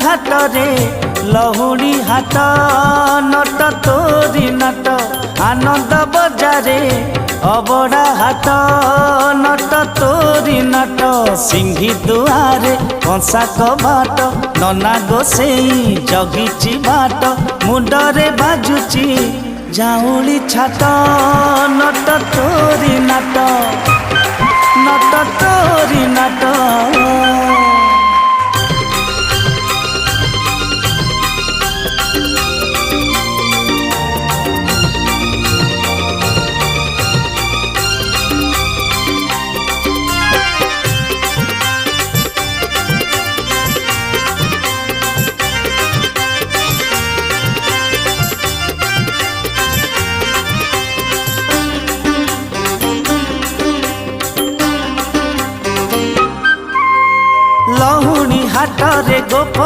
घाटरे लहुड़ी हाट नट तोरी नट आनंद बजारे अबड़ा हाट नट तोरी नट सिंही दुआरे कंसा कबाट नना गोसेई जगिची बाट मुंडरे बाजुची जाऊली छाट नट तोरी नट नट तोरी नट। लहुणी हाटरे गोप